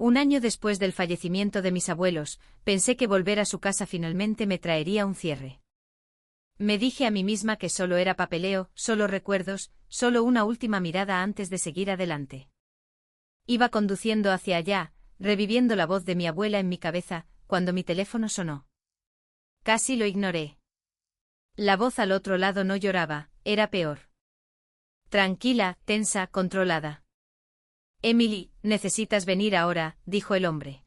Un año después del fallecimiento de mis abuelos, pensé que volver a su casa finalmente me traería un cierre. Me dije a mí misma que solo era papeleo, solo recuerdos, solo una última mirada antes de seguir adelante. Iba conduciendo hacia allá, reviviendo la voz de mi abuela en mi cabeza, cuando mi teléfono sonó. Casi lo ignoré. La voz al otro lado no lloraba, era peor. Tranquila, tensa, controlada. Emily, necesitas venir ahora, dijo el hombre.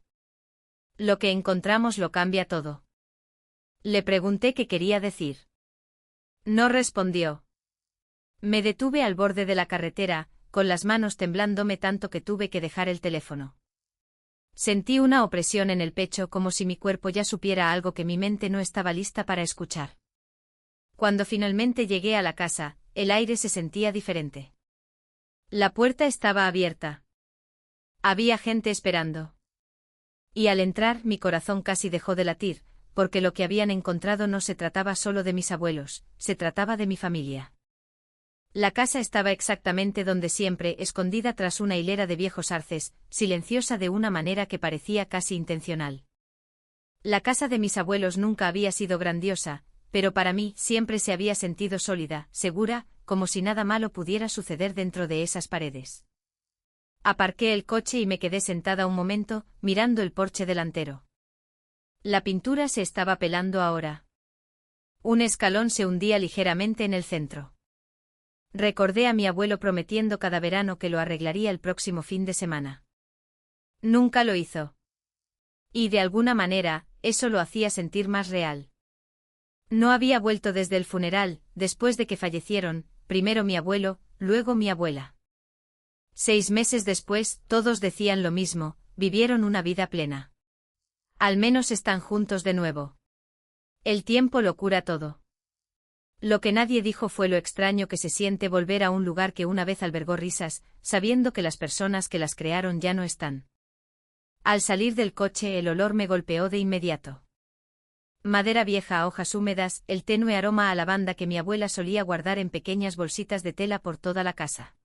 Lo que encontramos lo cambia todo. Le pregunté qué quería decir. No respondió. Me detuve al borde de la carretera, con las manos temblándome tanto que tuve que dejar el teléfono. Sentí una opresión en el pecho como si mi cuerpo ya supiera algo que mi mente no estaba lista para escuchar. Cuando finalmente llegué a la casa, el aire se sentía diferente. La puerta estaba abierta. Había gente esperando. Y al entrar mi corazón casi dejó de latir, porque lo que habían encontrado no se trataba solo de mis abuelos, se trataba de mi familia. La casa estaba exactamente donde siempre, escondida tras una hilera de viejos arces, silenciosa de una manera que parecía casi intencional. La casa de mis abuelos nunca había sido grandiosa, pero para mí siempre se había sentido sólida, segura, como si nada malo pudiera suceder dentro de esas paredes. Aparqué el coche y me quedé sentada un momento, mirando el porche delantero. La pintura se estaba pelando ahora. Un escalón se hundía ligeramente en el centro. Recordé a mi abuelo prometiendo cada verano que lo arreglaría el próximo fin de semana. Nunca lo hizo. Y de alguna manera, eso lo hacía sentir más real. No había vuelto desde el funeral, después de que fallecieron, primero mi abuelo, luego mi abuela. 6 meses después, todos decían lo mismo, vivieron una vida plena. Al menos están juntos de nuevo. El tiempo lo cura todo. Lo que nadie dijo fue lo extraño que se siente volver a un lugar que una vez albergó risas, sabiendo que las personas que las crearon ya no están. Al salir del coche el olor me golpeó de inmediato. Madera vieja a hojas húmedas, el tenue aroma a lavanda que mi abuela solía guardar en pequeñas bolsitas de tela por toda la casa.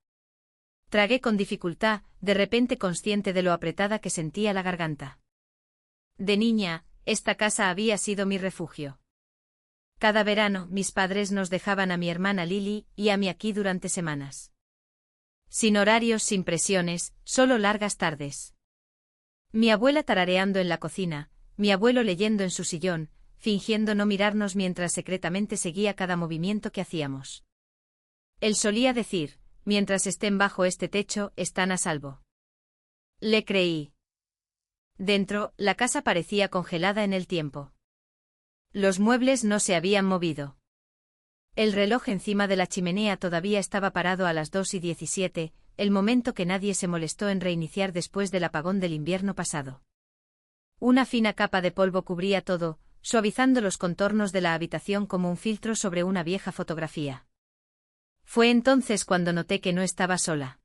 Tragué con dificultad, de repente consciente de lo apretada que sentía la garganta. De niña, esta casa había sido mi refugio. Cada verano, mis padres nos dejaban a mi hermana Lily y a mí aquí durante semanas. Sin horarios, sin presiones, solo largas tardes. Mi abuela tarareando en la cocina, mi abuelo leyendo en su sillón, fingiendo no mirarnos mientras secretamente seguía cada movimiento que hacíamos. Él solía decir, mientras estén bajo este techo, están a salvo. Le creí. Dentro, la casa parecía congelada en el tiempo. Los muebles no se habían movido. El reloj encima de la chimenea todavía estaba parado a las 2:17, el momento que nadie se molestó en reiniciar después del apagón del invierno pasado. Una fina capa de polvo cubría todo, suavizando los contornos de la habitación como un filtro sobre una vieja fotografía. Fue entonces cuando noté que no estaba sola.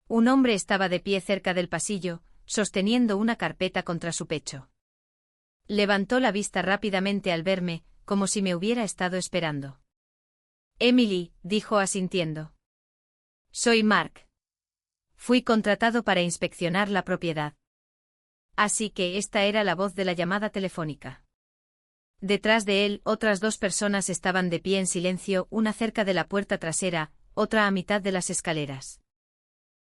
Un hombre estaba de pie cerca del pasillo, sosteniendo una carpeta contra su pecho. Levantó la vista rápidamente al verme, como si me hubiera estado esperando. Emily, dijo asintiendo. Soy Mark. Fui contratado para inspeccionar la propiedad. Así que esta era la voz de la llamada telefónica. Detrás de él, otras 2 personas estaban de pie en silencio, una cerca de la puerta trasera, otra a mitad de las escaleras.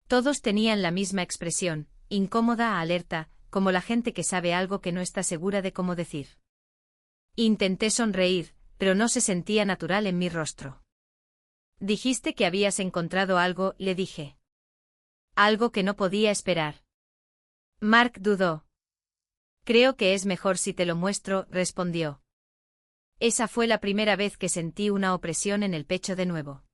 Todos tenían la misma expresión, incómoda, alerta, como la gente que sabe algo que no está segura de cómo decir. Intenté sonreír, pero no se sentía natural en mi rostro. Dijiste que habías encontrado algo, le dije. Algo que no podía esperar. Mark dudó. Creo que es mejor si te lo muestro, respondió. Esa fue la primera vez que sentí una opresión en el pecho de nuevo.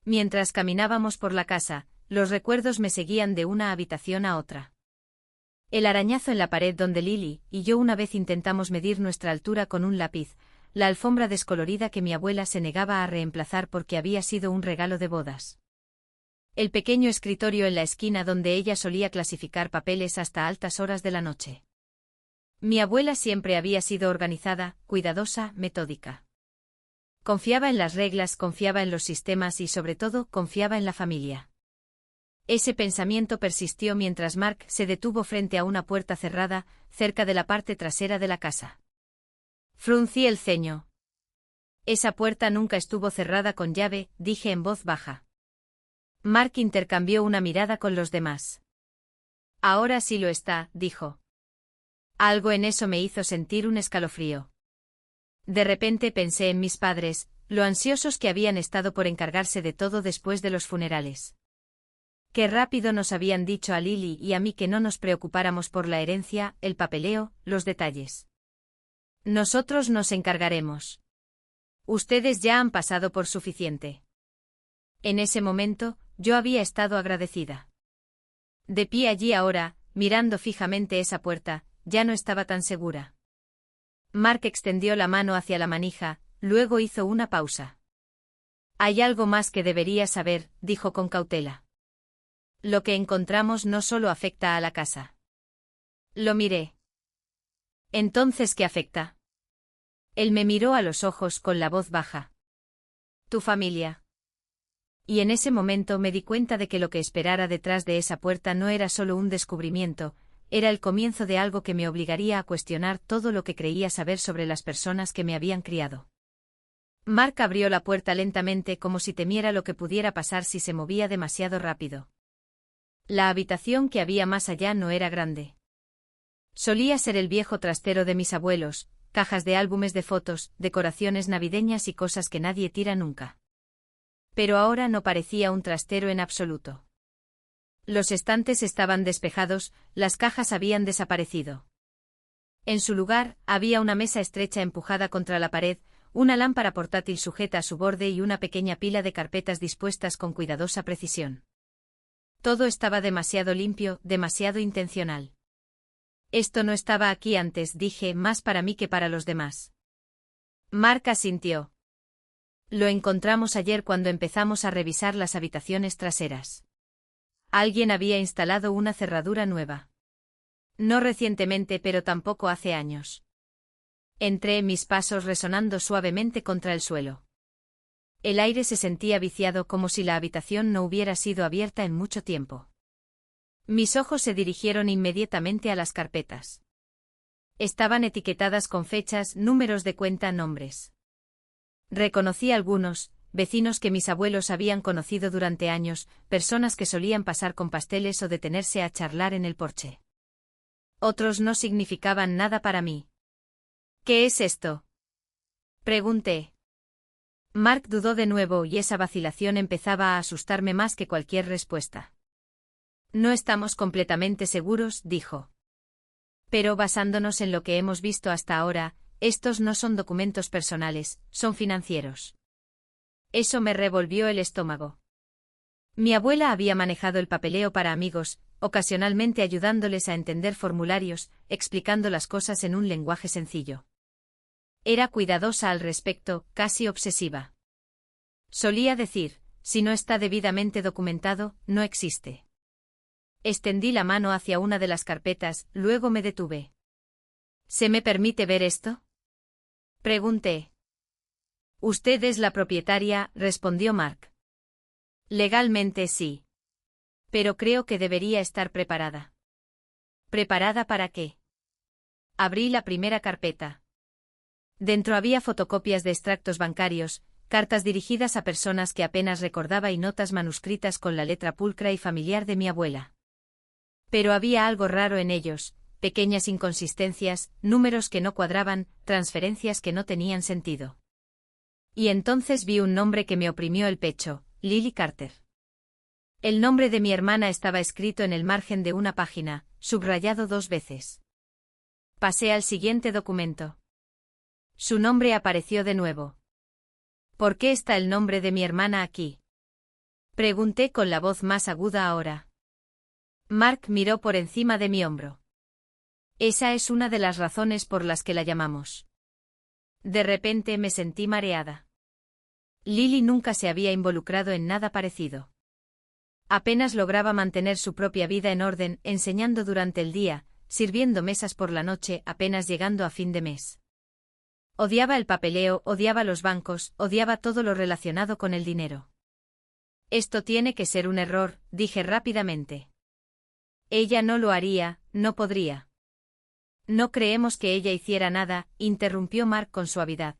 Mientras caminábamos por la casa, los recuerdos me seguían de una habitación a otra. El arañazo en la pared donde Lily y yo una vez intentamos medir nuestra altura con un lápiz, la alfombra descolorida que mi abuela se negaba a reemplazar porque había sido un regalo de bodas. El pequeño escritorio en la esquina donde ella solía clasificar papeles hasta altas horas de la noche. Mi abuela siempre había sido organizada, cuidadosa, metódica. Confiaba en las reglas, confiaba en los sistemas y sobre todo confiaba en la familia. Ese pensamiento persistió mientras Mark se detuvo frente a una puerta cerrada, cerca de la parte trasera de la casa. Fruncí el ceño. Esa puerta nunca estuvo cerrada con llave, dije en voz baja. Mark intercambió una mirada con los demás. Ahora sí lo está, dijo. Algo en eso me hizo sentir un escalofrío. De repente pensé en mis padres, lo ansiosos que habían estado por encargarse de todo después de los funerales. Qué rápido nos habían dicho a Lily y a mí que no nos preocupáramos por la herencia, el papeleo, los detalles. Nosotros nos encargaremos. Ustedes ya han pasado por suficiente. En ese momento, yo había estado agradecida. De pie allí ahora, mirando fijamente esa puerta, ya no estaba tan segura. Mark extendió la mano hacia la manija, luego hizo una pausa. Hay algo más que deberías saber, dijo con cautela. Lo que encontramos no solo afecta a la casa. Lo miré. ¿Entonces qué afecta? Él me miró a los ojos con la voz baja. Tu familia. Y en ese momento me di cuenta de que lo que esperara detrás de esa puerta no era solo un descubrimiento, era el comienzo de algo que me obligaría a cuestionar todo lo que creía saber sobre las personas que me habían criado. Mark abrió la puerta lentamente como si temiera lo que pudiera pasar si se movía demasiado rápido. La habitación que había más allá no era grande. Solía ser el viejo trastero de mis abuelos, cajas de álbumes de fotos, decoraciones navideñas y cosas que nadie tira nunca. Pero ahora no parecía un trastero en absoluto. Los estantes estaban despejados, las cajas habían desaparecido. En su lugar, había una mesa estrecha empujada contra la pared, una lámpara portátil sujeta a su borde y una pequeña pila de carpetas dispuestas con cuidadosa precisión. Todo estaba demasiado limpio, demasiado intencional. Esto no estaba aquí antes, dije, más para mí que para los demás. Mark asintió. Lo encontramos ayer cuando empezamos a revisar las habitaciones traseras. Alguien había instalado una cerradura nueva. No recientemente, pero tampoco hace años. Entré, mis pasos resonando suavemente contra el suelo. El aire se sentía viciado como si la habitación no hubiera sido abierta en mucho tiempo. Mis ojos se dirigieron inmediatamente a las carpetas. Estaban etiquetadas con fechas, números de cuenta, nombres. Reconocí algunos, vecinos que mis abuelos habían conocido durante años, personas que solían pasar con pasteles o detenerse a charlar en el porche. Otros no significaban nada para mí. ¿Qué es esto?, pregunté. Mark dudó de nuevo y esa vacilación empezaba a asustarme más que cualquier respuesta. No estamos completamente seguros, dijo. Pero basándonos en lo que hemos visto hasta ahora, estos no son documentos personales, son financieros. Eso me revolvió el estómago. Mi abuela había manejado el papeleo para amigos, ocasionalmente ayudándoles a entender formularios, explicando las cosas en un lenguaje sencillo. Era cuidadosa al respecto, casi obsesiva. Solía decir, si no está debidamente documentado, no existe. Extendí la mano hacia una de las carpetas, luego me detuve. ¿Se me permite ver esto?, pregunté. Usted es la propietaria, respondió Mark. Legalmente sí. Pero creo que debería estar preparada. ¿Preparada para qué? Abrí la primera carpeta. Dentro había fotocopias de extractos bancarios, cartas dirigidas a personas que apenas recordaba y notas manuscritas con la letra pulcra y familiar de mi abuela. Pero había algo raro en ellos, pequeñas inconsistencias, números que no cuadraban, transferencias que no tenían sentido. Y entonces vi un nombre que me oprimió el pecho, Lily Carter. El nombre de mi hermana estaba escrito en el margen de una página, subrayado 2 veces. Pasé al siguiente documento. Su nombre apareció de nuevo. ¿Por qué está el nombre de mi hermana aquí?, pregunté con la voz más aguda ahora. Mark miró por encima de mi hombro. Esa es una de las razones por las que la llamamos. De repente me sentí mareada. Lily nunca se había involucrado en nada parecido. Apenas lograba mantener su propia vida en orden, enseñando durante el día, sirviendo mesas por la noche, apenas llegando a fin de mes. Odiaba el papeleo, odiaba los bancos, odiaba todo lo relacionado con el dinero. Esto tiene que ser un error, dije rápidamente. Ella no lo haría, no podría. No creemos que ella hiciera nada, interrumpió Mark con suavidad.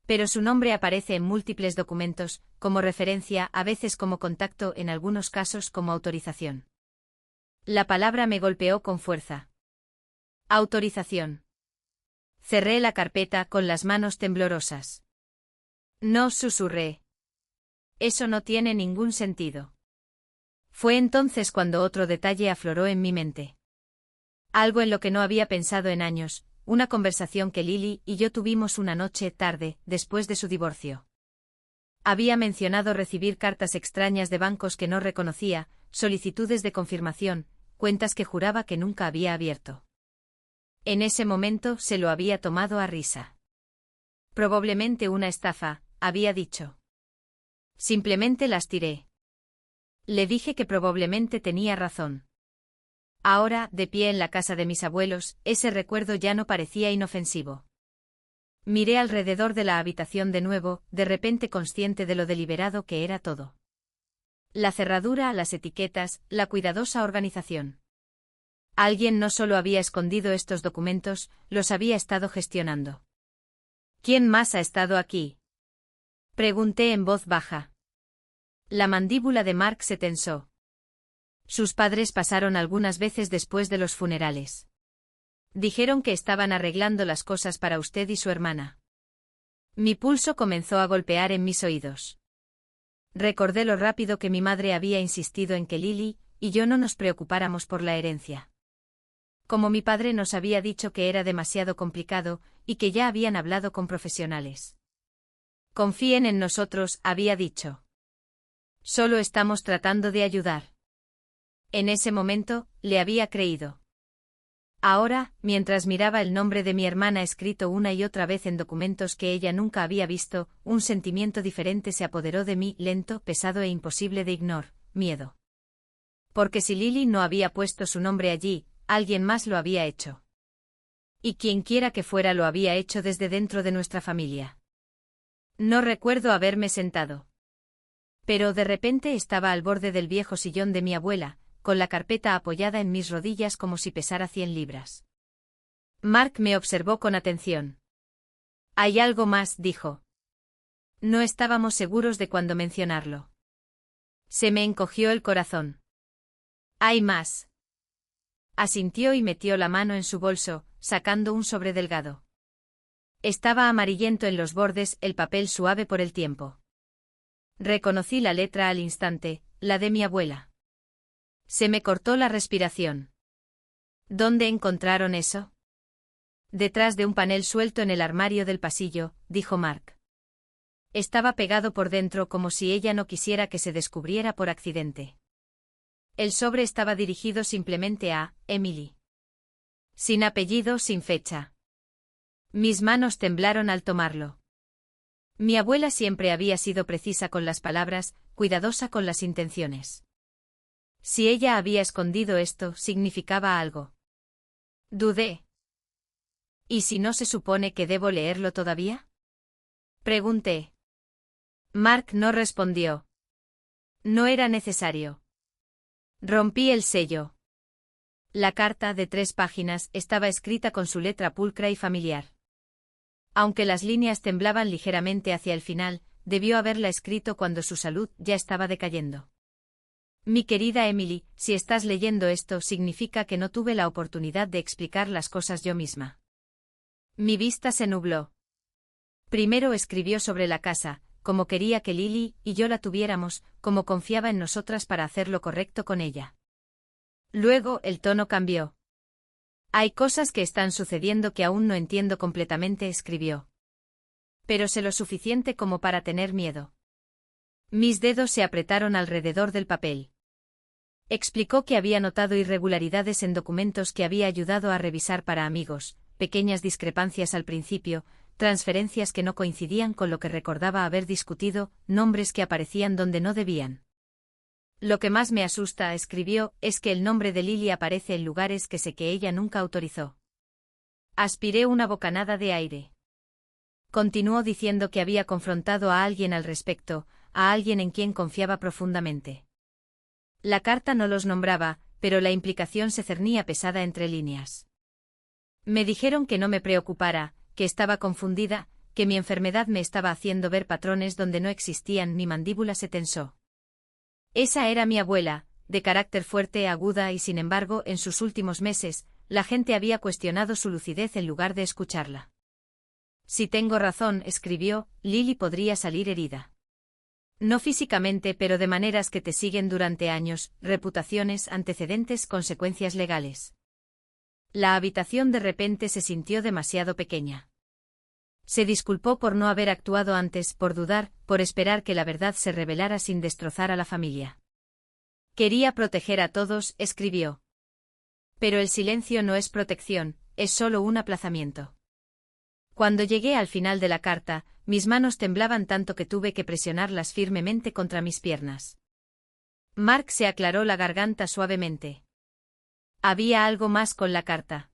Pero su nombre aparece en múltiples documentos, como referencia, a veces como contacto, en algunos casos como autorización. La palabra me golpeó con fuerza. Autorización. Cerré la carpeta con las manos temblorosas. No, susurré. Eso no tiene ningún sentido. Fue entonces cuando otro detalle afloró en mi mente. Algo en lo que no había pensado en años, una conversación que Lily y yo tuvimos una noche tarde, después de su divorcio. Había mencionado recibir cartas extrañas de bancos que no reconocía, solicitudes de confirmación, cuentas que juraba que nunca había abierto. En ese momento se lo había tomado a risa. Probablemente una estafa, había dicho. Simplemente las tiré. Le dije que probablemente tenía razón. Ahora, de pie en la casa de mis abuelos, ese recuerdo ya no parecía inofensivo. Miré alrededor de la habitación de nuevo, de repente consciente de lo deliberado que era todo. La cerradura, las etiquetas, la cuidadosa organización. Alguien no solo había escondido estos documentos, los había estado gestionando. ¿Quién más ha estado aquí? Pregunté en voz baja. La mandíbula de Mark se tensó. Sus padres pasaron algunas veces después de los funerales. Dijeron que estaban arreglando las cosas para usted y su hermana. Mi pulso comenzó a golpear en mis oídos. Recordé lo rápido que mi madre había insistido en que Lily y yo no nos preocupáramos por la herencia. Como mi padre nos había dicho que era demasiado complicado y que ya habían hablado con profesionales. Confíen en nosotros, había dicho. Solo estamos tratando de ayudar. En ese momento, le había creído. Ahora, mientras miraba el nombre de mi hermana escrito una y otra vez en documentos que ella nunca había visto, un sentimiento diferente se apoderó de mí, lento, pesado e imposible de ignorar, miedo. Porque si Lily no había puesto su nombre allí, alguien más lo había hecho. Y quienquiera que fuera lo había hecho desde dentro de nuestra familia. No recuerdo haberme sentado. Pero de repente estaba al borde del viejo sillón de mi abuela, con la carpeta apoyada en mis rodillas como si pesara 100 libras. Mark me observó con atención. Hay algo más, dijo. No estábamos seguros de cuándo mencionarlo. Se me encogió el corazón. Hay más. Asintió y metió la mano en su bolso, sacando un sobre delgado. Estaba amarillento en los bordes, el papel suave por el tiempo. Reconocí la letra al instante, la de mi abuela. Se me cortó la respiración. ¿Dónde encontraron eso? Detrás de un panel suelto en el armario del pasillo, dijo Mark. Estaba pegado por dentro como si ella no quisiera que se descubriera por accidente. El sobre estaba dirigido simplemente a Emily. Sin apellido, sin fecha. Mis manos temblaron al tomarlo. Mi abuela siempre había sido precisa con las palabras, cuidadosa con las intenciones. Si ella había escondido esto, significaba algo. Dudé. ¿Y si no se supone que debo leerlo todavía? Pregunté. Mark no respondió. No era necesario. Rompí el sello. La carta, de 3 páginas, estaba escrita con su letra pulcra y familiar. Aunque las líneas temblaban ligeramente hacia el final, debió haberla escrito cuando su salud ya estaba decayendo. Mi querida Emily, si estás leyendo esto significa que no tuve la oportunidad de explicar las cosas yo misma. Mi vista se nubló. Primero escribió sobre la casa, como quería que Lily y yo la tuviéramos, como confiaba en nosotras para hacer lo correcto con ella. Luego el tono cambió. Hay cosas que están sucediendo que aún no entiendo completamente, escribió. Pero sé lo suficiente como para tener miedo. Mis dedos se apretaron alrededor del papel. Explicó que había notado irregularidades en documentos que había ayudado a revisar para amigos, pequeñas discrepancias al principio, transferencias que no coincidían con lo que recordaba haber discutido, nombres que aparecían donde no debían. Lo que más me asusta, escribió, es que el nombre de Lily aparece en lugares que sé que ella nunca autorizó. Aspiré una bocanada de aire. Continuó diciendo que había confrontado a alguien al respecto, a alguien en quien confiaba profundamente. La carta no los nombraba, pero la implicación se cernía pesada entre líneas. Me dijeron que no me preocupara, que estaba confundida, que mi enfermedad me estaba haciendo ver patrones donde no existían. Mi mandíbula se tensó. Esa era mi abuela, de carácter fuerte, aguda, y sin embargo, en sus últimos meses, la gente había cuestionado su lucidez en lugar de escucharla. Si tengo razón, escribió, Lily podría salir herida. No físicamente, pero de maneras que te siguen durante años, reputaciones, antecedentes, consecuencias legales. La habitación de repente se sintió demasiado pequeña. Se disculpó por no haber actuado antes, por dudar, por esperar que la verdad se revelara sin destrozar a la familia. Quería proteger a todos, escribió. Pero el silencio no es protección, es solo un aplazamiento. Cuando llegué al final de la carta, mis manos temblaban tanto que tuve que presionarlas firmemente contra mis piernas. Mark se aclaró la garganta suavemente. Había algo más con la carta.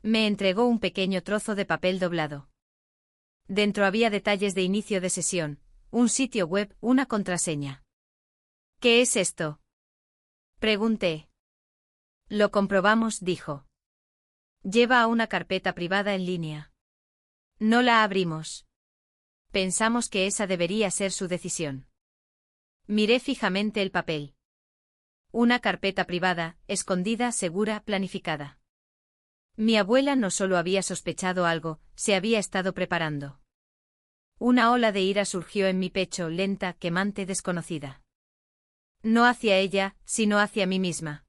Me entregó un pequeño trozo de papel doblado. Dentro había detalles de inicio de sesión, un sitio web, una contraseña. ¿Qué es esto?, pregunté. Lo comprobamos, dijo. Lleva a una carpeta privada en línea. No la abrimos. Pensamos que esa debería ser su decisión. Miré fijamente el papel. Una carpeta privada, escondida, segura, planificada. Mi abuela no solo había sospechado algo, se había estado preparando. Una ola de ira surgió en mi pecho, lenta, quemante, desconocida. No hacia ella, sino hacia mí misma.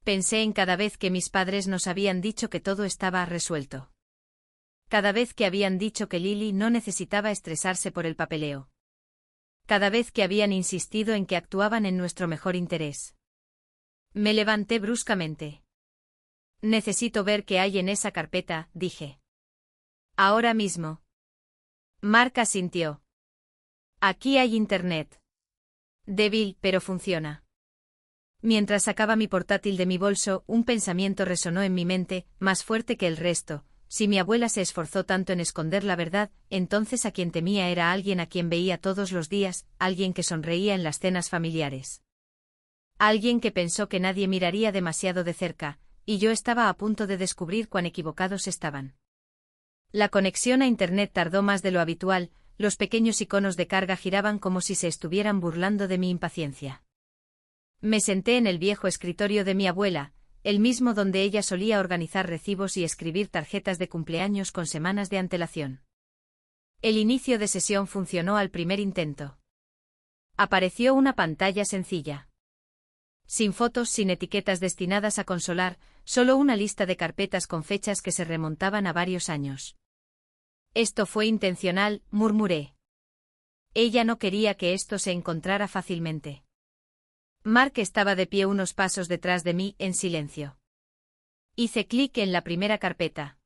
Pensé en cada vez que mis padres nos habían dicho que todo estaba resuelto. Cada vez que habían dicho que Lily no necesitaba estresarse por el papeleo. Cada vez que habían insistido en que actuaban en nuestro mejor interés. Me levanté bruscamente. Necesito ver qué hay en esa carpeta, dije. Ahora mismo. Mark asintió. Aquí hay internet. Débil, pero funciona. Mientras sacaba mi portátil de mi bolso, un pensamiento resonó en mi mente, más fuerte que el resto. Si mi abuela se esforzó tanto en esconder la verdad, entonces a quien temía era alguien a quien veía todos los días, alguien que sonreía en las cenas familiares. Alguien que pensó que nadie miraría demasiado de cerca, y yo estaba a punto de descubrir cuán equivocados estaban. La conexión a Internet tardó más de lo habitual, los pequeños iconos de carga giraban como si se estuvieran burlando de mi impaciencia. Me senté en el viejo escritorio de mi abuela, el mismo donde ella solía organizar recibos y escribir tarjetas de cumpleaños con semanas de antelación. El inicio de sesión funcionó al primer intento. Apareció una pantalla sencilla. Sin fotos, sin etiquetas destinadas a consolar, solo una lista de carpetas con fechas que se remontaban a varios años. Esto fue intencional, murmuré. Ella no quería que esto se encontrara fácilmente. Mark estaba de pie unos pasos detrás de mí, en silencio. Hice clic en la primera carpeta.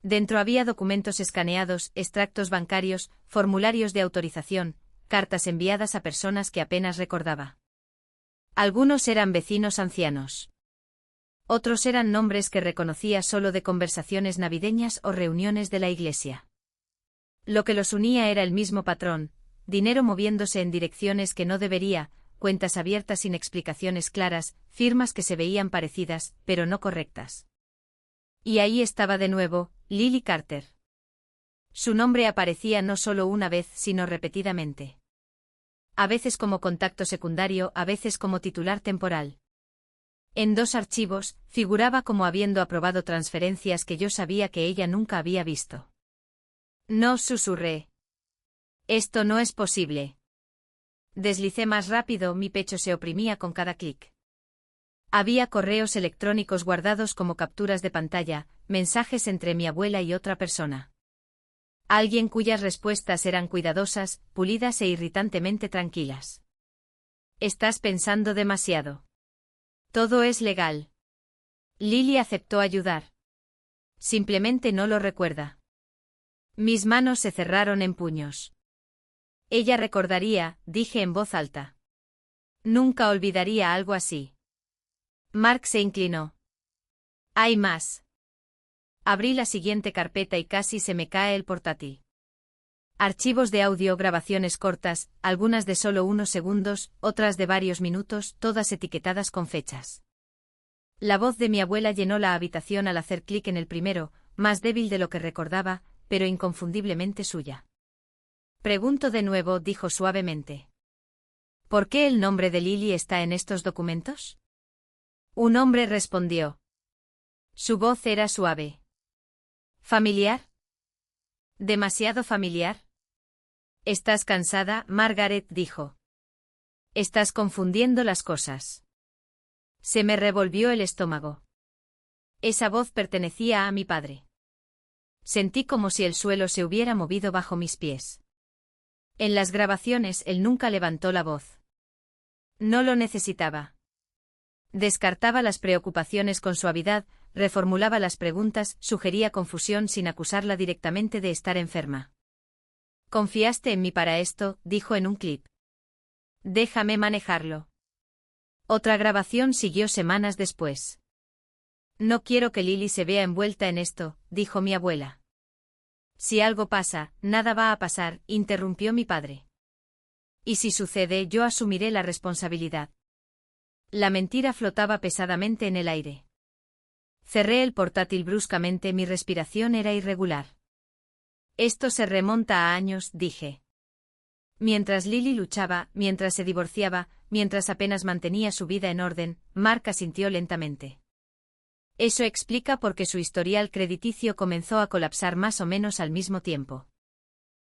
Dentro había documentos escaneados, extractos bancarios, formularios de autorización, cartas enviadas a personas que apenas recordaba. Algunos eran vecinos ancianos. Otros eran nombres que reconocía solo de conversaciones navideñas o reuniones de la iglesia. Lo que los unía era el mismo patrón, dinero moviéndose en direcciones que no debería, cuentas abiertas sin explicaciones claras, firmas que se veían parecidas, pero no correctas. Y ahí estaba de nuevo, Lily Carter. Su nombre aparecía no solo una vez, sino repetidamente. A veces como contacto secundario, a veces como titular temporal. En 2 archivos, figuraba como habiendo aprobado transferencias que yo sabía que ella nunca había visto. No, susurré. Esto no es posible. Deslicé más rápido, mi pecho se oprimía con cada clic. Había correos electrónicos guardados como capturas de pantalla, mensajes entre mi abuela y otra persona. Alguien cuyas respuestas eran cuidadosas, pulidas e irritantemente tranquilas. Estás pensando demasiado. Todo es legal. Lily aceptó ayudar. Simplemente no lo recuerda. Mis manos se cerraron en puños. Ella recordaría, dije en voz alta. Nunca olvidaría algo así. Mark se inclinó. Hay más. Abrí la siguiente carpeta y casi se me cae el portátil. Archivos de audio, grabaciones cortas, algunas de solo unos segundos, otras de varios minutos, todas etiquetadas con fechas. La voz de mi abuela llenó la habitación al hacer clic en el primero, más débil de lo que recordaba, pero inconfundiblemente suya. Pregunto de nuevo, dijo suavemente. ¿Por qué el nombre de Lily está en estos documentos? Un hombre respondió. Su voz era suave. ¿Familiar? ¿Demasiado familiar? ¿Estás cansada? Margaret dijo. Estás confundiendo las cosas. Se me revolvió el estómago. Esa voz pertenecía a mi padre. Sentí como si el suelo se hubiera movido bajo mis pies. En las grabaciones él nunca levantó la voz. No lo necesitaba. Descartaba las preocupaciones con suavidad, reformulaba las preguntas, sugería confusión sin acusarla directamente de estar enferma. «Confiaste en mí para esto», dijo en un clip. «Déjame manejarlo». Otra grabación siguió semanas después. «No quiero que Lily se vea envuelta en esto», dijo mi abuela. «Si algo pasa, nada va a pasar», interrumpió mi padre. «Y si sucede, yo asumiré la responsabilidad». La mentira flotaba pesadamente en el aire. Cerré el portátil bruscamente, mi respiración era irregular. Esto se remonta a años, dije. Mientras Lily luchaba, mientras se divorciaba, mientras apenas mantenía su vida en orden, Mark asintió lentamente. Eso explica por qué su historial crediticio comenzó a colapsar más o menos al mismo tiempo.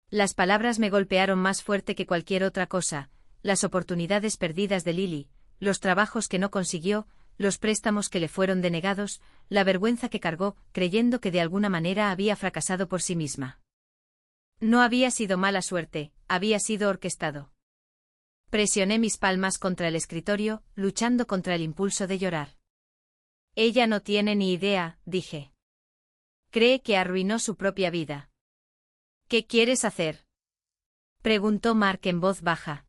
Las palabras me golpearon más fuerte que cualquier otra cosa, las oportunidades perdidas de Lily, los trabajos que no consiguió, los préstamos que le fueron denegados, la vergüenza que cargó, creyendo que de alguna manera había fracasado por sí misma. No había sido mala suerte, había sido orquestado. Presioné mis palmas contra el escritorio, luchando contra el impulso de llorar. Ella no tiene ni idea, dije. Cree que arruinó su propia vida. ¿Qué quieres hacer?, preguntó Mark en voz baja.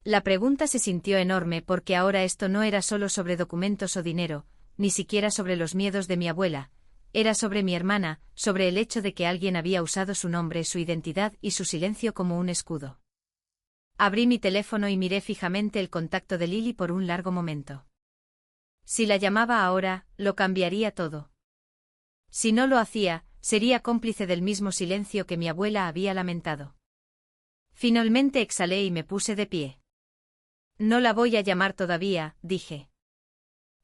La pregunta se sintió enorme porque ahora esto no era solo sobre documentos o dinero, ni siquiera sobre los miedos de mi abuela, era sobre mi hermana, sobre el hecho de que alguien había usado su nombre, su identidad y su silencio como un escudo. Abrí mi teléfono y miré fijamente el contacto de Lily por un largo momento. Si la llamaba ahora, lo cambiaría todo. Si no lo hacía, sería cómplice del mismo silencio que mi abuela había lamentado. Finalmente exhalé y me puse de pie. No la voy a llamar todavía, dije.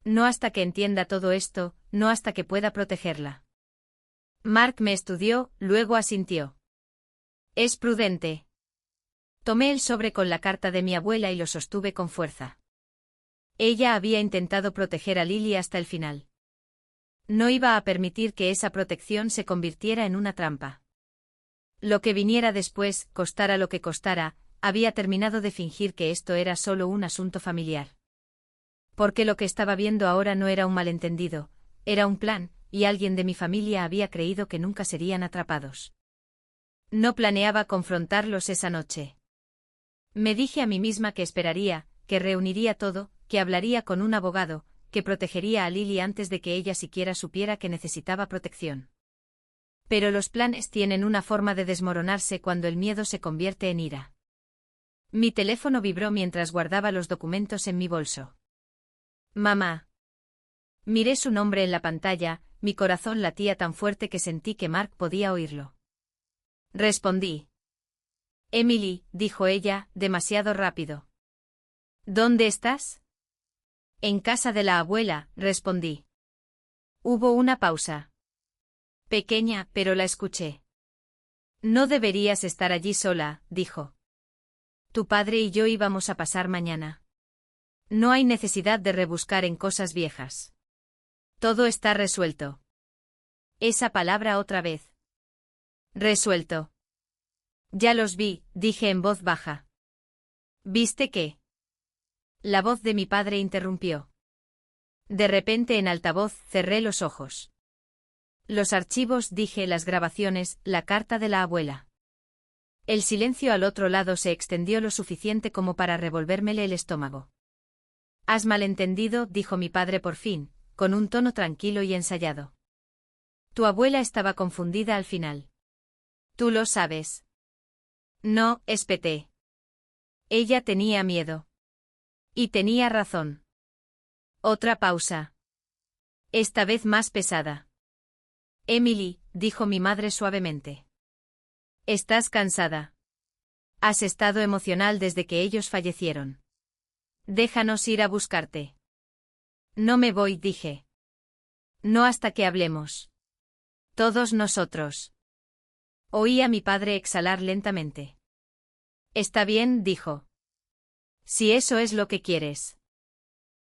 No hasta que entienda todo esto, no hasta que pueda protegerla. Mark me estudió, luego asintió. Es prudente. Tomé el sobre con la carta de mi abuela y lo sostuve con fuerza. Ella había intentado proteger a Lily hasta el final. No iba a permitir que esa protección se convirtiera en una trampa. Lo que viniera después, costara lo que costara, había terminado de fingir que esto era solo un asunto familiar. Porque lo que estaba viendo ahora no era un malentendido, era un plan, y alguien de mi familia había creído que nunca serían atrapados. No planeaba confrontarlos esa noche. Me dije a mí misma que esperaría, que reuniría todo, que hablaría con un abogado, que protegería a Lily antes de que ella siquiera supiera que necesitaba protección. Pero los planes tienen una forma de desmoronarse cuando el miedo se convierte en ira. Mi teléfono vibró mientras guardaba los documentos en mi bolso. Mamá. Miré su nombre en la pantalla, mi corazón latía tan fuerte que sentí que Mark podía oírlo. Respondí. Emily, dijo ella, demasiado rápido. ¿Dónde estás? En casa de la abuela, respondí. Hubo una pausa. Pequeña, pero la escuché. No deberías estar allí sola, dijo. Tu padre y yo íbamos a pasar mañana. No hay necesidad de rebuscar en cosas viejas. Todo está resuelto. Esa palabra otra vez. Resuelto. Ya los vi, dije en voz baja. ¿Viste qué? La voz de mi padre interrumpió. De repente en altavoz cerré los ojos. Los archivos, dije, las grabaciones, la carta de la abuela. El silencio al otro lado se extendió lo suficiente como para revolvérmele el estómago. Has malentendido, dijo mi padre por fin, con un tono tranquilo y ensayado. Tu abuela estaba confundida al final. Tú lo sabes. No, espeté. Ella tenía miedo. Y tenía razón. Otra pausa. Esta vez más pesada. Emily, dijo mi madre suavemente. ¿Estás cansada? Has estado emocional desde que ellos fallecieron. Déjanos ir a buscarte. No me voy, dije. No hasta que hablemos. Todos nosotros. Oí a mi padre exhalar lentamente. Está bien, dijo. Si eso es lo que quieres.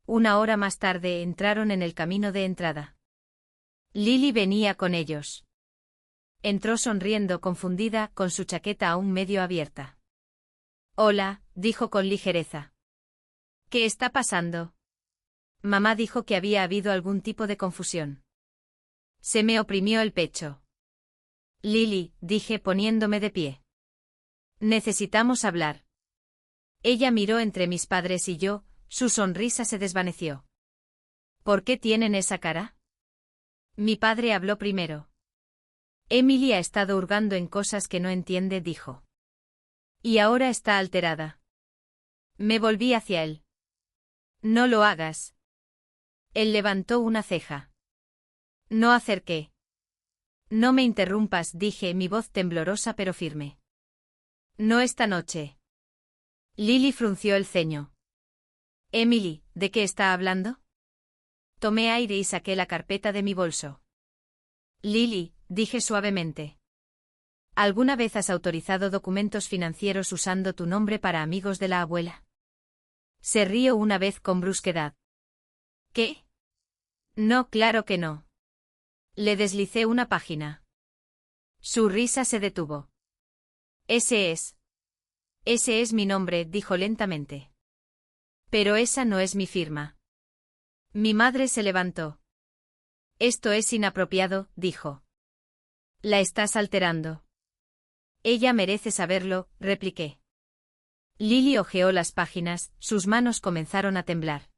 Una hora más tarde entraron en el camino de entrada. Lily venía con ellos. Entró sonriendo confundida, con su chaqueta aún medio abierta. Hola, dijo con ligereza. ¿Qué está pasando? Mamá dijo que había habido algún tipo de confusión. Se me oprimió el pecho. Lily, dije poniéndome de pie. Necesitamos hablar. Ella miró entre mis padres y yo, su sonrisa se desvaneció. ¿Por qué tienen esa cara? Mi padre habló primero. Emily ha estado hurgando en cosas que no entiende, dijo. Y ahora está alterada. Me volví hacia él. No lo hagas. Él levantó una ceja. No hacer qué. No me interrumpas, dije, mi voz temblorosa pero firme. No esta noche. Lily frunció el ceño. Emily, ¿de qué está hablando? Tomé aire y saqué la carpeta de mi bolso. Lily, dije suavemente. ¿Alguna vez has autorizado documentos financieros usando tu nombre para amigos de la abuela? Se rió una vez con brusquedad. ¿Qué? No, claro que no. Le deslicé una página. Su risa se detuvo. Ese es mi nombre, dijo lentamente. Pero esa no es mi firma. Mi madre se levantó. Esto es inapropiado, dijo. La estás alterando. Ella merece saberlo, repliqué. Lily hojeó las páginas, sus manos comenzaron a temblar.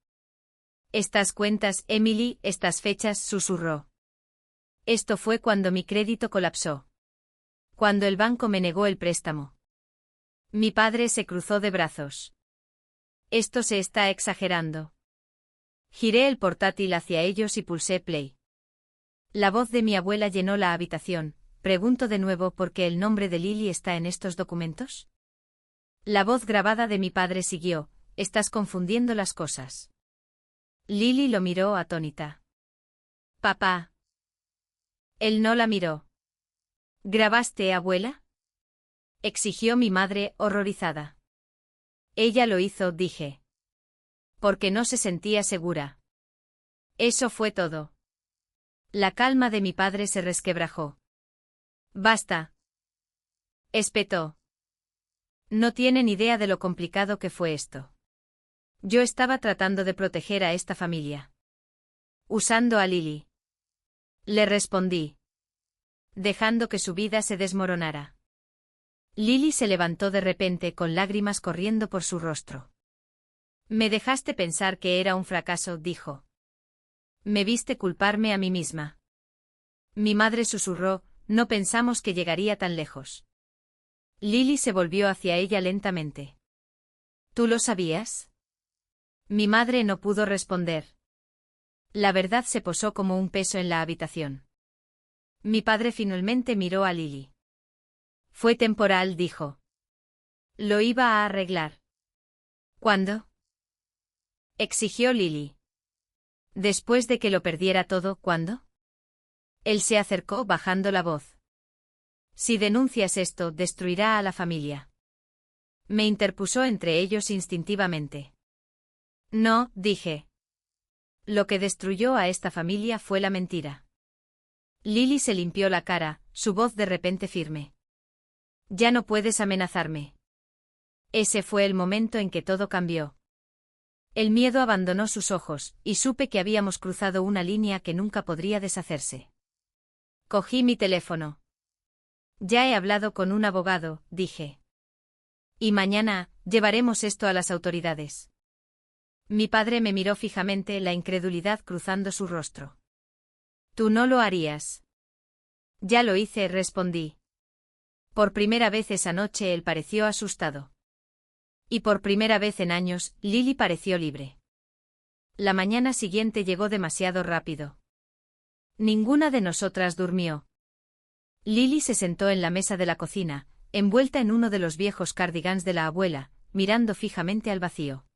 Estas cuentas, Emily, estas fechas, susurró. Esto fue cuando mi crédito colapsó. Cuando el banco me negó el préstamo. Mi padre se cruzó de brazos. Esto se está exagerando. Giré el portátil hacia ellos y pulsé play. La voz de mi abuela llenó la habitación. Pregunto de nuevo por qué el nombre de Lily está en estos documentos. La voz grabada de mi padre siguió. Estás confundiendo las cosas. Lily lo miró atónita. Papá. Él no la miró. ¿Grabaste, abuela? Exigió mi madre, horrorizada. Ella lo hizo, dije. Porque no se sentía segura. Eso fue todo. La calma de mi padre se resquebrajó. Basta. Espetó. No tienen idea de lo complicado que fue esto. Yo estaba tratando de proteger a esta familia. Usando a Lily. Le respondí. Dejando que su vida se desmoronara. Lily se levantó de repente con lágrimas corriendo por su rostro. Me dejaste pensar que era un fracaso, dijo. Me viste culparme a mí misma. Mi madre susurró, no pensamos que llegaría tan lejos. Lily se volvió hacia ella lentamente. ¿Tú lo sabías? Mi madre no pudo responder. La verdad se posó como un peso en la habitación. Mi padre finalmente miró a Lily. Fue temporal, dijo. Lo iba a arreglar. ¿Cuándo? Exigió Lily. Después de que lo perdiera todo, ¿cuándo? Él se acercó bajando la voz. Si denuncias esto, destruirá a la familia. Me interpuso entre ellos instintivamente. No, dije. Lo que destruyó a esta familia fue la mentira. Lily se limpió la cara, su voz de repente firme. Ya no puedes amenazarme. Ese fue el momento en que todo cambió. El miedo abandonó sus ojos, y supe que habíamos cruzado una línea que nunca podría deshacerse. Cogí mi teléfono. Ya he hablado con un abogado, dije. Y mañana, llevaremos esto a las autoridades. Mi padre me miró fijamente, la incredulidad cruzando su rostro. Tú no lo harías. Ya lo hice, respondí. Por primera vez esa noche él pareció asustado. Y por primera vez en años, Lily pareció libre. La mañana siguiente llegó demasiado rápido. Ninguna de nosotras durmió. Lily se sentó en la mesa de la cocina, envuelta en uno de los viejos cardigans de la abuela, mirando fijamente al vacío.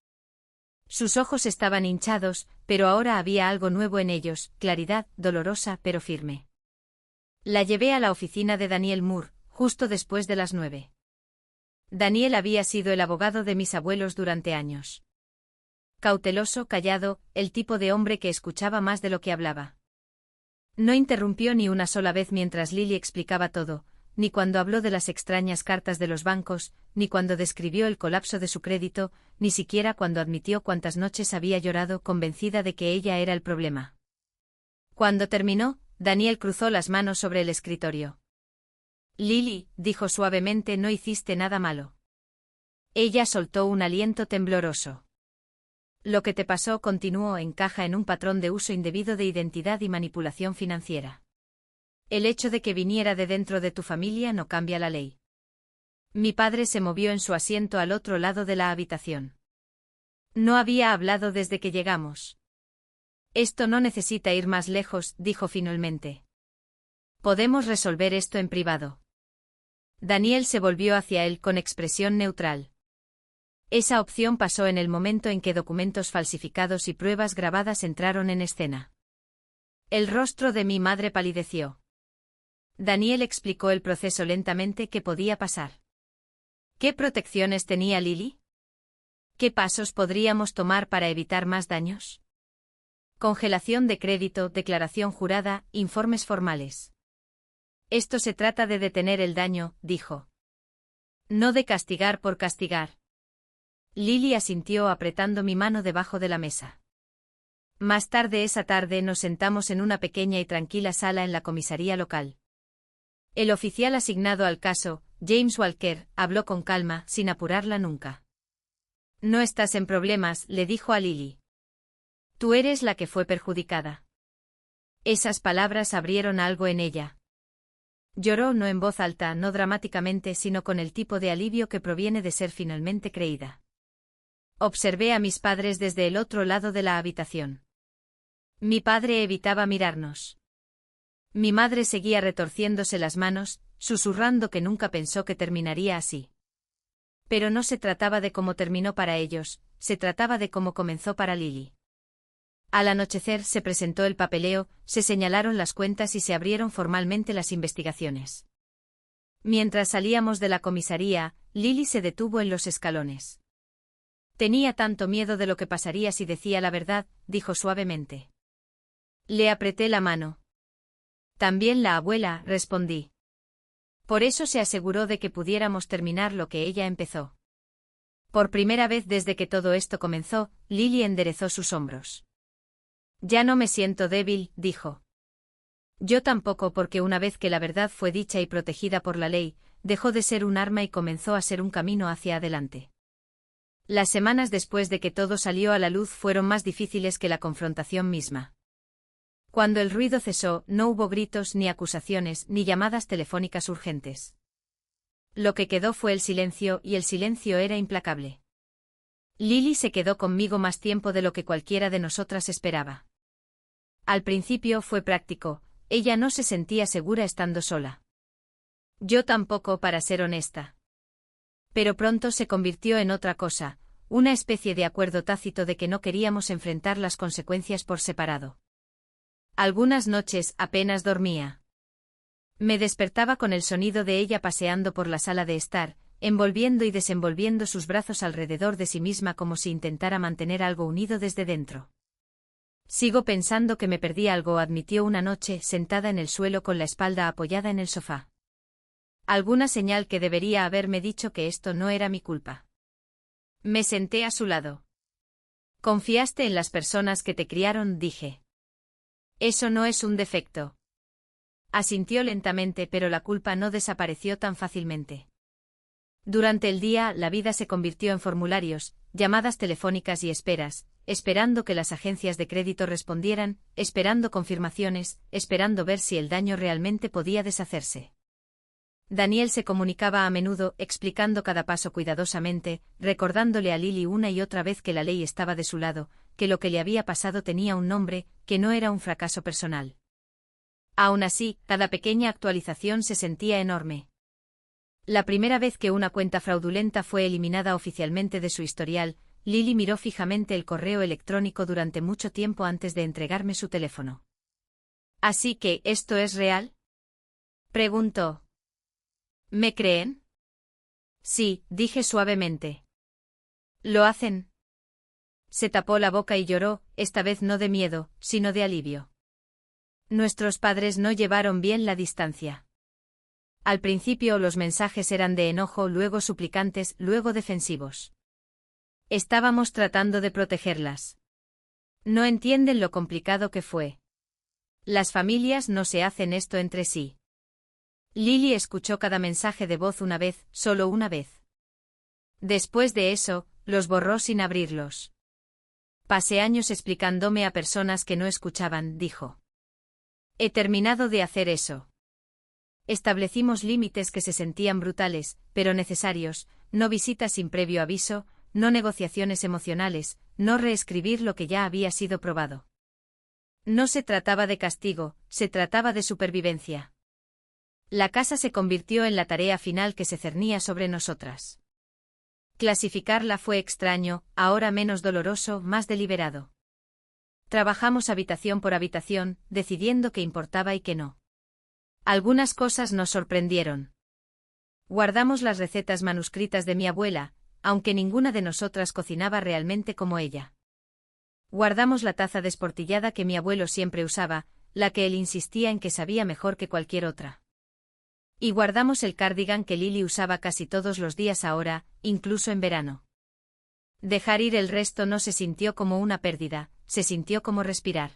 Sus ojos estaban hinchados, pero ahora había algo nuevo en ellos, claridad, dolorosa pero firme. La llevé a la oficina de Daniel Moore, justo después de las 9. Daniel había sido el abogado de mis abuelos durante años. Cauteloso, callado, el tipo de hombre que escuchaba más de lo que hablaba. No interrumpió ni una sola vez mientras Lily explicaba todo, ni cuando habló de las extrañas cartas de los bancos, ni cuando describió el colapso de su crédito, ni siquiera cuando admitió cuántas noches había llorado convencida de que ella era el problema. Cuando terminó, Daniel cruzó las manos sobre el escritorio. Lily, dijo suavemente, no hiciste nada malo. Ella soltó un aliento tembloroso. Lo que te pasó, continuó, encaja en un patrón de uso indebido de identidad y manipulación financiera. El hecho de que viniera de dentro de tu familia no cambia la ley. Mi padre se movió en su asiento al otro lado de la habitación. No había hablado desde que llegamos. Esto no necesita ir más lejos, dijo finalmente. Podemos resolver esto en privado. Daniel se volvió hacia él con expresión neutral. Esa opción pasó en el momento en que documentos falsificados y pruebas grabadas entraron en escena. El rostro de mi madre palideció. Daniel explicó el proceso lentamente. ¿Qué podía pasar? ¿Qué protecciones tenía Lily? ¿Qué pasos podríamos tomar para evitar más daños? Congelación de crédito, declaración jurada, informes formales. Esto se trata de detener el daño, dijo. No de castigar por castigar. Lily asintió apretando mi mano debajo de la mesa. Más tarde esa tarde nos sentamos en una pequeña y tranquila sala en la comisaría local. El oficial asignado al caso, James Walker, habló con calma, sin apurarla nunca. No estás en problemas, le dijo a Lily. Tú eres la que fue perjudicada. Esas palabras abrieron algo en ella. Lloró no en voz alta, no dramáticamente, sino con el tipo de alivio que proviene de ser finalmente creída. Observé a mis padres desde el otro lado de la habitación. Mi padre evitaba mirarnos. Mi madre seguía retorciéndose las manos, susurrando que nunca pensó que terminaría así. Pero no se trataba de cómo terminó para ellos, se trataba de cómo comenzó para Lily. Al anochecer se presentó el papeleo, se señalaron las cuentas y se abrieron formalmente las investigaciones. Mientras salíamos de la comisaría, Lily se detuvo en los escalones. Tenía tanto miedo de lo que pasaría si decía la verdad, dijo suavemente. Le apreté la mano. También la abuela, respondí. Por eso se aseguró de que pudiéramos terminar lo que ella empezó. Por primera vez desde que todo esto comenzó, Lily enderezó sus hombros. Ya no me siento débil, dijo. Yo tampoco, porque una vez que la verdad fue dicha y protegida por la ley, dejó de ser un arma y comenzó a ser un camino hacia adelante. Las semanas después de que todo salió a la luz fueron más difíciles que la confrontación misma. Cuando el ruido cesó, no hubo gritos ni acusaciones ni llamadas telefónicas urgentes. Lo que quedó fue el silencio, y el silencio era implacable. Lily se quedó conmigo más tiempo de lo que cualquiera de nosotras esperaba. Al principio fue práctico, ella no se sentía segura estando sola. Yo tampoco, para ser honesta. Pero pronto se convirtió en otra cosa, una especie de acuerdo tácito de que no queríamos enfrentar las consecuencias por separado. Algunas noches apenas dormía. Me despertaba con el sonido de ella paseando por la sala de estar, envolviendo y desenvolviendo sus brazos alrededor de sí misma como si intentara mantener algo unido desde dentro. Sigo pensando que me perdí algo, admitió una noche, sentada en el suelo con la espalda apoyada en el sofá. Alguna señal que debería haberme dicho que esto no era mi culpa. Me senté a su lado. Confiaste en las personas que te criaron, dije. Eso no es un defecto. Asintió lentamente, pero la culpa no desapareció tan fácilmente. Durante el día, la vida se convirtió en formularios, llamadas telefónicas y esperas, esperando que las agencias de crédito respondieran, esperando confirmaciones, esperando ver si el daño realmente podía deshacerse. Daniel se comunicaba a menudo, explicando cada paso cuidadosamente, recordándole a Lily una y otra vez que la ley estaba de su lado, que lo que le había pasado tenía un nombre, que no era un fracaso personal. Aún así, cada pequeña actualización se sentía enorme. La primera vez que una cuenta fraudulenta fue eliminada oficialmente de su historial, Lily miró fijamente el correo electrónico durante mucho tiempo antes de entregarme su teléfono. ¿Así que esto es real?, preguntó. ¿Me creen? Sí, dije suavemente. ¿Lo hacen? Se tapó la boca y lloró, esta vez no de miedo, sino de alivio. Nuestros padres no llevaron bien la distancia. Al principio los mensajes eran de enojo, luego suplicantes, luego defensivos. Estábamos tratando de protegerlas. No entienden lo complicado que fue. Las familias no se hacen esto entre sí. Lily escuchó cada mensaje de voz una vez, solo una vez. Después de eso, los borró sin abrirlos. Pasé años explicándome a personas que no escuchaban, dijo. He terminado de hacer eso. Establecimos límites que se sentían brutales, pero necesarios, no visitas sin previo aviso, no negociaciones emocionales, no reescribir lo que ya había sido probado. No se trataba de castigo, se trataba de supervivencia. La casa se convirtió en la tarea final que se cernía sobre nosotras. Clasificarla fue extraño, ahora menos doloroso, más deliberado. Trabajamos habitación por habitación, decidiendo qué importaba y qué no. Algunas cosas nos sorprendieron. Guardamos las recetas manuscritas de mi abuela, aunque ninguna de nosotras cocinaba realmente como ella. Guardamos la taza desportillada que mi abuelo siempre usaba, la que él insistía en que sabía mejor que cualquier otra. Y guardamos el cardigan que Lily usaba casi todos los días ahora, incluso en verano. Dejar ir el resto no se sintió como una pérdida, se sintió como respirar.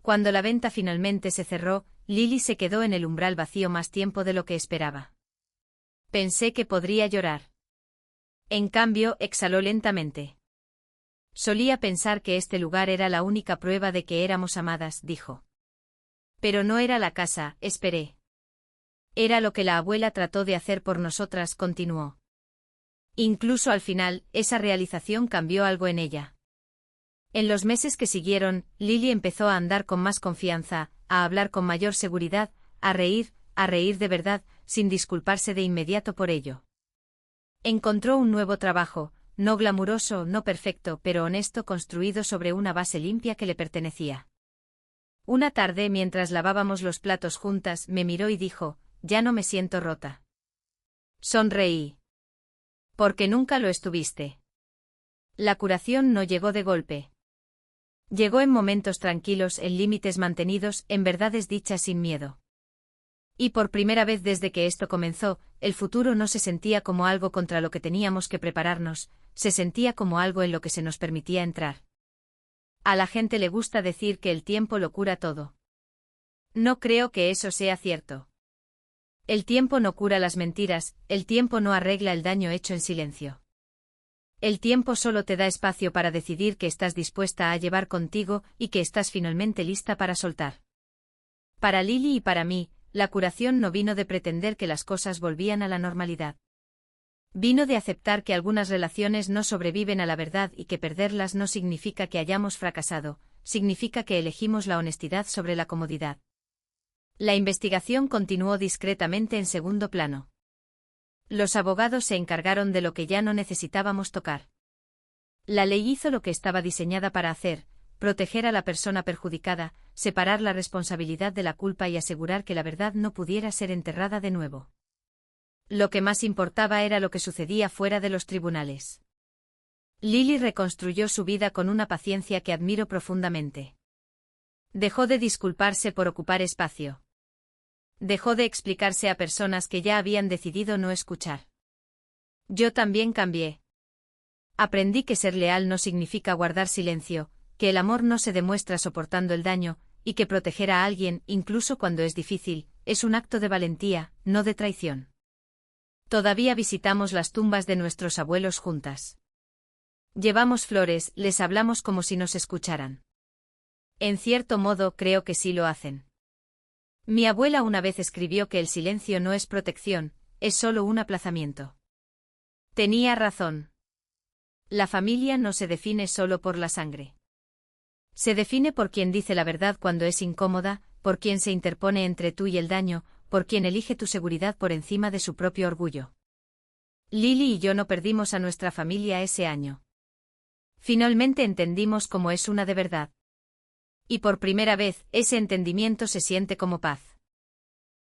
Cuando la venta finalmente se cerró, Lily se quedó en el umbral vacío más tiempo de lo que esperaba. Pensé que podría llorar. En cambio, exhaló lentamente. Solía pensar que este lugar era la única prueba de que éramos amadas, dijo. Pero no era la casa, esperé. Era lo que la abuela trató de hacer por nosotras, continuó. Incluso al final, esa realización cambió algo en ella. En los meses que siguieron, Lily empezó a andar con más confianza, a hablar con mayor seguridad, a reír de verdad, sin disculparse de inmediato por ello. Encontró un nuevo trabajo, no glamuroso, no perfecto, pero honesto, construido sobre una base limpia que le pertenecía. Una tarde, mientras lavábamos los platos juntas, me miró y dijo, «Ya no me siento rota». Sonreí. Porque nunca lo estuviste. La curación no llegó de golpe. Llegó en momentos tranquilos, en límites mantenidos, en verdades dichas sin miedo. Y por primera vez desde que esto comenzó, el futuro no se sentía como algo contra lo que teníamos que prepararnos, se sentía como algo en lo que se nos permitía entrar. A la gente le gusta decir que el tiempo lo cura todo. No creo que eso sea cierto. El tiempo no cura las mentiras, el tiempo no arregla el daño hecho en silencio. El tiempo solo te da espacio para decidir que estás dispuesta a llevar contigo y que estás finalmente lista para soltar. Para Lily y para mí, la curación no vino de pretender que las cosas volvían a la normalidad. Vino de aceptar que algunas relaciones no sobreviven a la verdad y que perderlas no significa que hayamos fracasado, significa que elegimos la honestidad sobre la comodidad. La investigación continuó discretamente en segundo plano. Los abogados se encargaron de lo que ya no necesitábamos tocar. La ley hizo lo que estaba diseñada para hacer, proteger a la persona perjudicada, separar la responsabilidad de la culpa y asegurar que la verdad no pudiera ser enterrada de nuevo. Lo que más importaba era lo que sucedía fuera de los tribunales. Lily reconstruyó su vida con una paciencia que admiro profundamente. Dejó de disculparse por ocupar espacio. Dejó de explicarse a personas que ya habían decidido no escuchar. Yo también cambié. Aprendí que ser leal no significa guardar silencio, que el amor no se demuestra soportando el daño, y que proteger a alguien, incluso cuando es difícil, es un acto de valentía, no de traición. Todavía visitamos las tumbas de nuestros abuelos juntas. Llevamos flores, les hablamos como si nos escucharan. En cierto modo creo que sí lo hacen. Mi abuela una vez escribió que el silencio no es protección, es solo un aplazamiento. Tenía razón. La familia no se define solo por la sangre. Se define por quien dice la verdad cuando es incómoda, por quien se interpone entre tú y el daño, por quien elige tu seguridad por encima de su propio orgullo. Lily y yo no perdimos a nuestra familia ese año. Finalmente entendimos cómo es una de verdad. Y por primera vez, ese entendimiento se siente como paz.